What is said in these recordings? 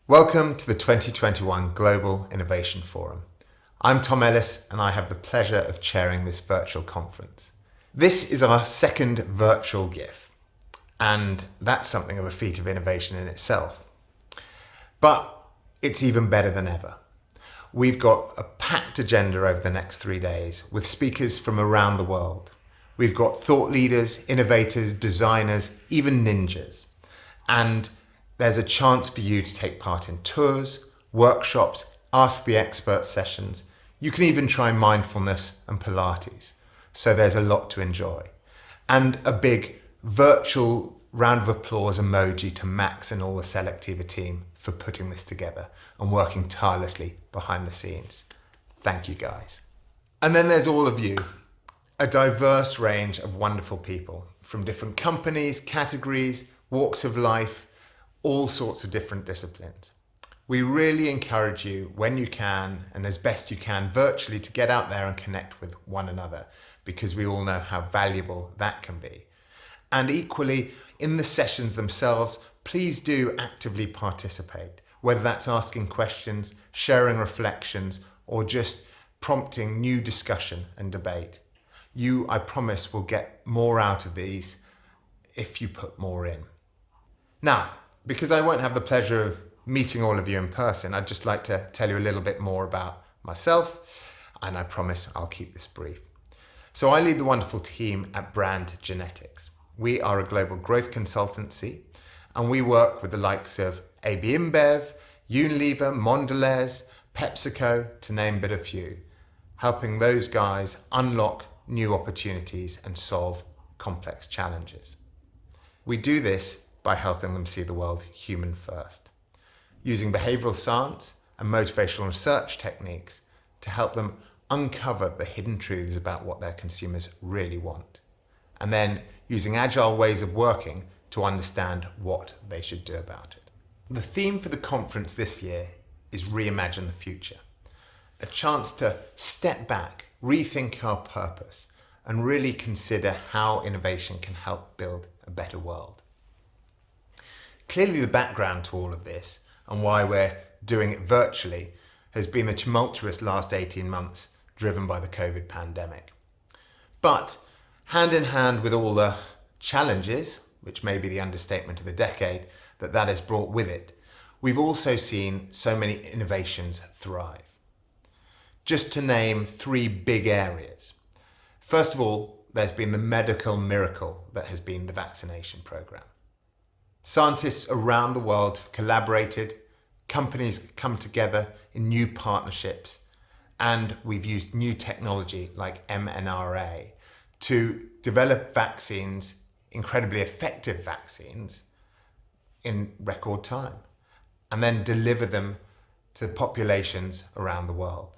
Welcome to the 2021 Global Innovation Forum. I'm Tom Ellis and I have the pleasure of chairing this virtual conference. This is our second virtual GIF, and that's something of a feat of innovation in itself. But it's even better than ever. We've got a packed agenda over the next 3 days with speakers from around the world. We've got thought leaders, innovators, designers, even ninjas. And there's a chance for you to take part in tours, workshops, Ask the Expert sessions. You can even try mindfulness and Pilates. So there's a lot to enjoy. And a big virtual round of applause emoji to Max and all the Selectiva team for putting this together and working tirelessly behind the scenes. Thank you guys. And then there's all of you, a diverse range of wonderful people from different companies, categories, walks of life, all sorts of different disciplines. We really encourage you when you can and as best you can virtually to get out there and connect with one another, because we all know how valuable that can be. And equally, in the sessions themselves, please do actively participate, whether that's asking questions, sharing reflections, or just prompting new discussion and debate. You, I promise, will get more out of these if you put more in. Now, because I won't have the pleasure of meeting all of you in person, I'd just like to tell you a little bit more about myself, and I promise I'll keep this brief. So I lead the wonderful team at Brand Genetics. We are a global growth consultancy, and we work with the likes of AB InBev, Unilever, Mondelez, PepsiCo, to name but a few, helping those guys unlock new opportunities and solve complex challenges. We do this by helping them see the world human first, using behavioral science and motivational research techniques to help them uncover the hidden truths about what their consumers really want, and then using agile ways of working to understand what they should do about it. The theme for the conference this year is Reimagine the Future, a chance to step back, rethink our purpose, and really consider how innovation can help build a better world. Clearly the background to all of this and why we're doing it virtually has been the tumultuous last 18 months driven by the COVID pandemic. But hand in hand with all the challenges, which may be the understatement of the decade, that has brought with it, we've also seen so many innovations thrive. Just to name 3 big areas. First of all, there's been the medical miracle that has been the vaccination program. Scientists around the world have collaborated, companies come together in new partnerships, and we've used new technology like mRNA to develop vaccines, incredibly effective vaccines, in record time, and then deliver them to the populations around the world.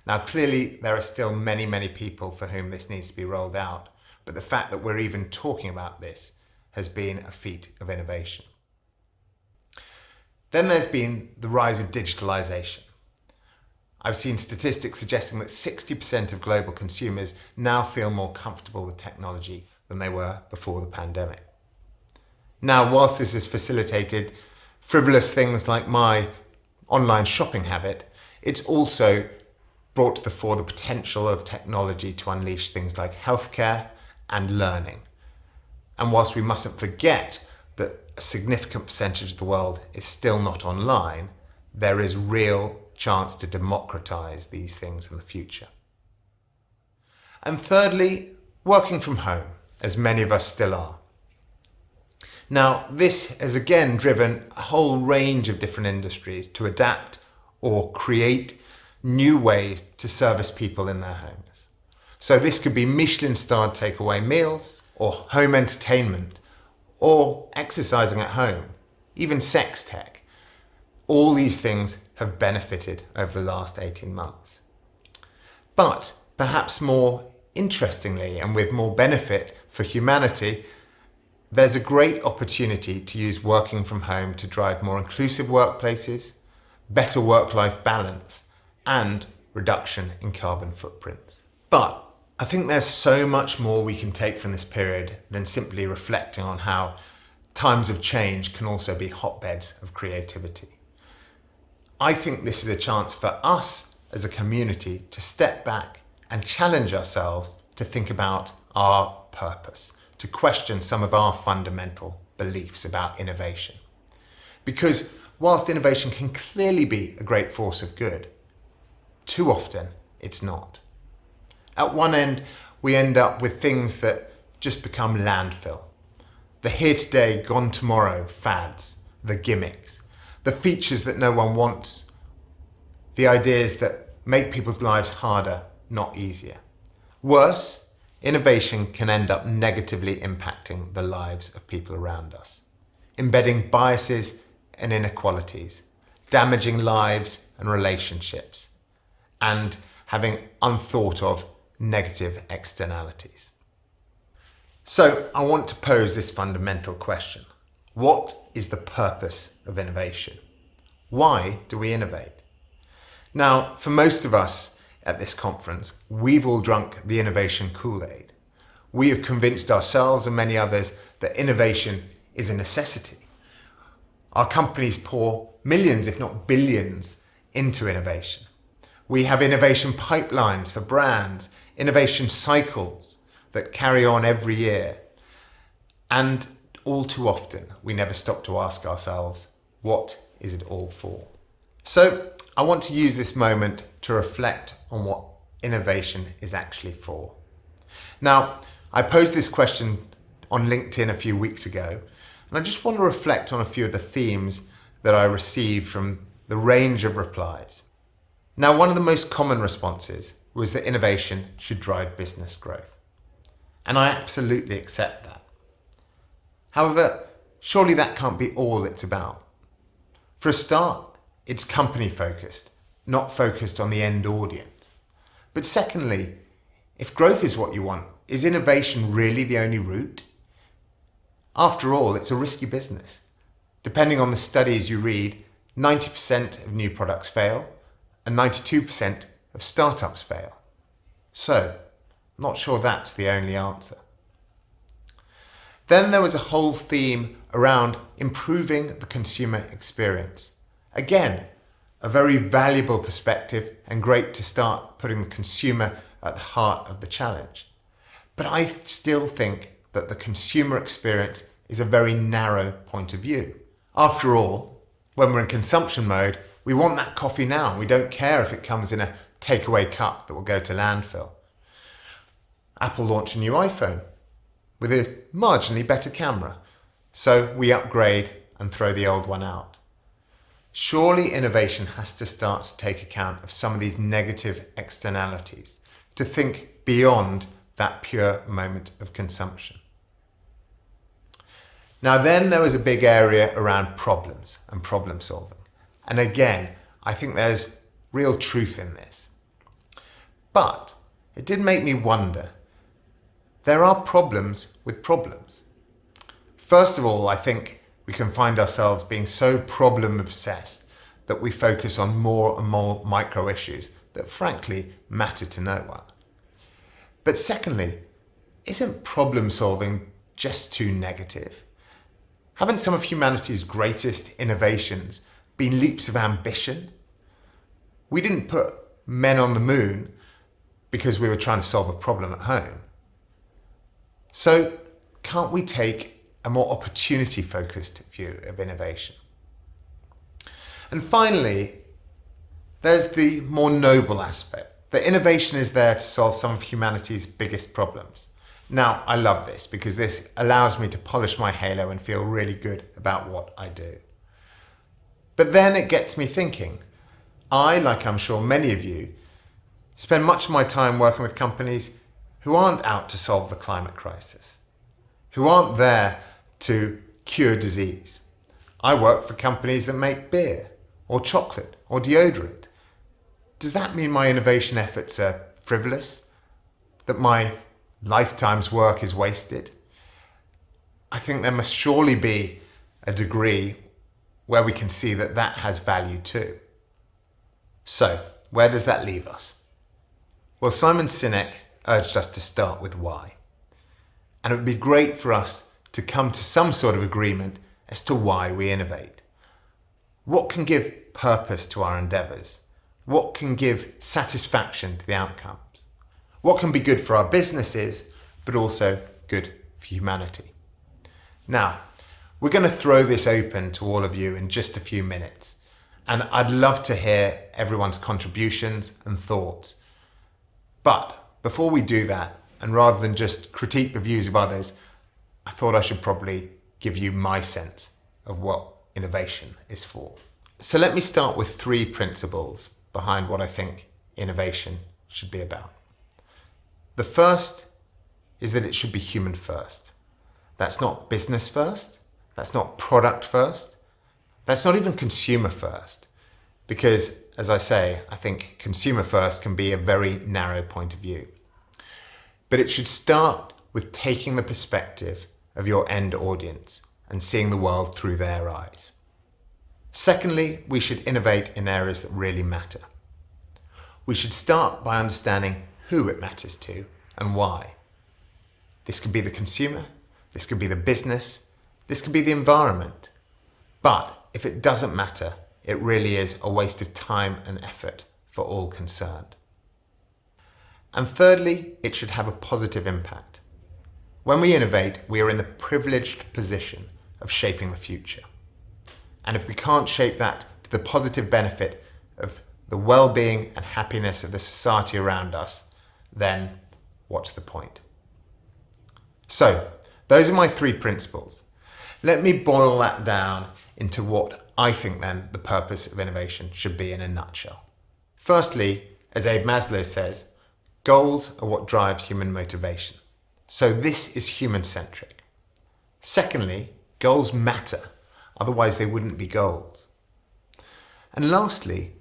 Now, clearly, there are still many, many people for whom this needs to be rolled out, but the fact that we're even talking about this has been a feat of innovation. Then there's been the rise of digitalization. I've seen statistics suggesting that 60% of global consumers now feel more comfortable with technology than they were before the pandemic. Now, whilst this has facilitated frivolous things like my online shopping habit, it's also brought to the fore the potential of technology to unleash things like healthcare and learning. And whilst we mustn't forget that a significant percentage of the world is still not online, there is real chance to democratize these things in the future. And thirdly, working from home, as many of us still are. Now, this has again driven a whole range of different industries to adapt or create new ways to service people in their homes. So this could be Michelin-starred takeaway meals, or home entertainment, or exercising at home, even sex tech. All these things have benefited over the last 18 months. But perhaps more interestingly and with more benefit for humanity, there's a great opportunity to use working from home to drive more inclusive workplaces, better work-life balance, and reduction in carbon footprints. But I think there's so much more we can take from this period than simply reflecting on how times of change can also be hotbeds of creativity. I think this is a chance for us as a community to step back and challenge ourselves to think about our purpose, to question some of our fundamental beliefs about innovation. Because whilst innovation can clearly be a great force of good, too often it's not. At one end, we end up with things that just become landfill. The here today, gone tomorrow fads, the gimmicks, the features that no one wants, the ideas that make people's lives harder, not easier. Worse, innovation can end up negatively impacting the lives of people around us, embedding biases and inequalities, damaging lives and relationships, and having unthought of negative externalities. So I want to pose this fundamental question. What is the purpose of innovation? Why do we innovate? Now, for most of us at this conference, we've all drunk the innovation Kool-Aid. We have convinced ourselves and many others that innovation is a necessity. Our companies pour millions, if not billions, into innovation. We have innovation pipelines for brands, innovation cycles that carry on every year. And all too often, we never stop to ask ourselves, what is it all for? So I want to use this moment to reflect on what innovation is actually for. Now, I posed this question on LinkedIn a few weeks ago, and I just want to reflect on a few of the themes that I received from the range of replies. Now, one of the most common responses was that innovation should drive business growth. And I absolutely accept that. However, surely that can't be all it's about. For a start, it's company focused, not focused on the end audience. But secondly, if growth is what you want, is innovation really the only route? After all, it's a risky business. Depending on the studies you read, 90% of new products fail and 92% of startups fail. So, I'm not sure that's the only answer. Then there was a whole theme around improving the consumer experience. Again, a very valuable perspective and great to start putting the consumer at the heart of the challenge. But I still think that the consumer experience is a very narrow point of view. After all, when we're in consumption mode, we want that coffee now. We don't care if it comes in a takeaway cup that will go to landfill. Apple launched a new iPhone with a marginally better camera, so we upgrade and throw the old one out. Surely innovation has to start to take account of some of these negative externalities, to think beyond that pure moment of consumption. Now then there was a big area around problems and problem solving. And again, I think there's real truth in this. But it did make me wonder, there are problems with problems. First of all, I think we can find ourselves being so problem obsessed that we focus on more and more micro issues that frankly matter to no one. But secondly, isn't problem solving just too negative? Haven't some of humanity's greatest innovations been leaps of ambition? We didn't put men on the moon because we were trying to solve a problem at home. So can't we take a more opportunity-focused view of innovation? And finally, there's the more noble aspect, that innovation is there to solve some of humanity's biggest problems. Now, I love this because this allows me to polish my halo and feel really good about what I do. But then it gets me thinking. I, like I'm sure many of you, spend much of my time working with companies who aren't out to solve the climate crisis, who aren't there to cure disease. I work for companies that make beer or chocolate or deodorant. Does that mean my innovation efforts are frivolous? That my lifetime's work is wasted? I think there must surely be a degree where we can see that that has value too. So, where does that leave us? Well, Simon Sinek urged us to start with why. And it would be great for us to come to some sort of agreement as to why we innovate. What can give purpose to our endeavours? What can give satisfaction to the outcomes? What can be good for our businesses, but also good for humanity? Now, we're going to throw this open to all of you in just a few minutes, and I'd love to hear everyone's contributions and thoughts. But before we do that, and rather than just critique the views of others, I thought I should probably give you my sense of what innovation is for. So let me start with 3 principles behind what I think innovation should be about. The first is that it should be human first. That's not business first. That's not product first. That's not even consumer first. Because, as I say, I think consumer first can be a very narrow point of view. But it should start with taking the perspective of your end audience and seeing the world through their eyes. Secondly, we should innovate in areas that really matter. We should start by understanding who it matters to and why. This could be the consumer, this could be the business, this could be the environment. But if it doesn't matter, it really is a waste of time and effort for all concerned. And thirdly, it should have a positive impact. When we innovate, we are in the privileged position of shaping the future. And if we can't shape that to the positive benefit of the well-being and happiness of the society around us, then what's the point? So, those are my 3 principles. Let me boil that down into what I think then the purpose of innovation should be in a nutshell. Firstly, as Abe Maslow says, goals are what drive human motivation. So this is human-centric. Secondly, goals matter. Otherwise, they wouldn't be goals. And lastly,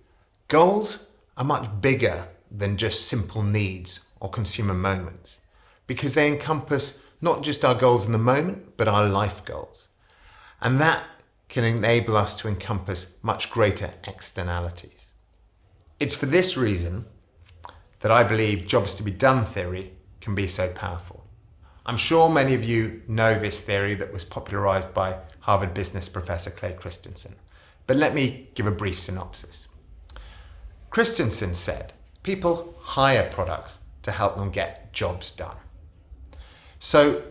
goals are much bigger than just simple needs or consumer moments, because they encompass not just our goals in the moment, but our life goals. And that can enable us to encompass much greater externalities. It's for this reason that I believe jobs to be done theory can be so powerful. I'm sure many of you know this theory that was popularized by Harvard business professor Clay Christensen, but let me give a brief synopsis. Christensen said, people hire products to help them get jobs done. So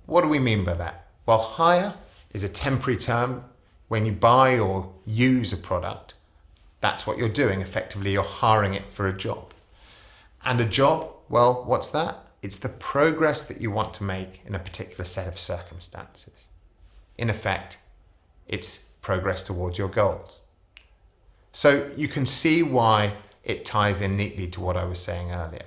what do we mean by that? Well, hire is a temporary term. When you buy or use a product, that's what you're doing. Effectively, you're hiring it for a job. And a job, well, what's that? It's the progress that you want to make in a particular set of circumstances. In effect, it's progress towards your goals. So you can see why it ties in neatly to what I was saying earlier.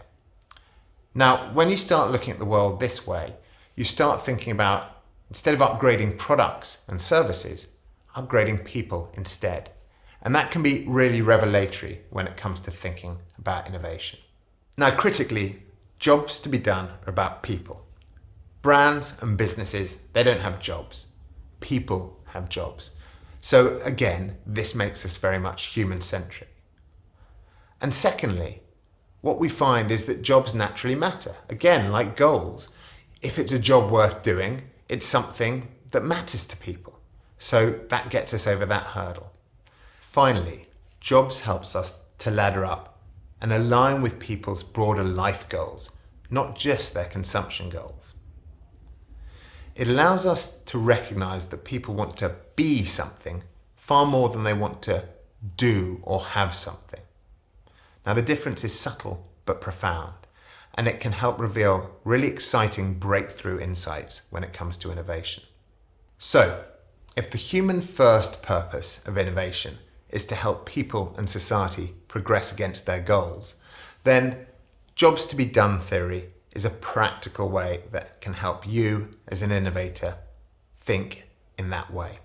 Now, when you start looking at the world this way, you start thinking about, instead of upgrading products and services, upgrading people instead. And that can be really revelatory when it comes to thinking about innovation. Now, critically, jobs to be done are about people. Brands and businesses, they don't have jobs. People have jobs. So again, this makes us very much human-centric. And secondly, what we find is that jobs naturally matter. Again, like goals, if it's a job worth doing, it's something that matters to people. So that gets us over that hurdle. Finally, jobs helps us to ladder up and align with people's broader life goals, not just their consumption goals. It allows us to recognize that people want to be something far more than they want to do or have something. Now, the difference is subtle but profound, and it can help reveal really exciting breakthrough insights when it comes to innovation. So, if the human first purpose of innovation is to help people and society progress against their goals, then jobs to be done theory is a practical way that can help you as an innovator think in that way.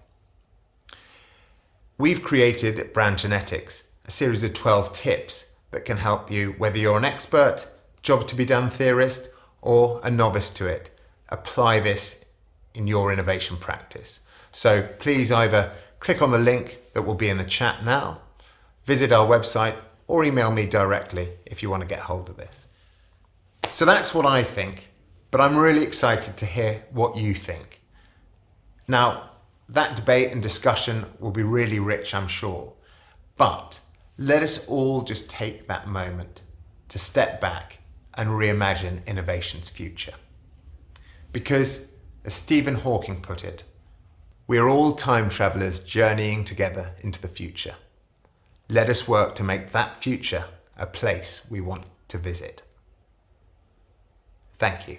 We've created at Brand Genetics a series of 12 tips that can help you, whether you're an expert, job to be done theorist, or a novice to it, apply this in your innovation practice. So please either click on the link that will be in the chat now, visit our website, or email me directly if you want to get hold of this. So that's what I think, but I'm really excited to hear what you think. Now, That debate and discussion will be really rich, I'm sure. But let us all just take that moment to step back and reimagine innovation's future. Because, as Stephen Hawking put it, we are all time travelers journeying together into the future. Let us work to make that future a place we want to visit. Thank you.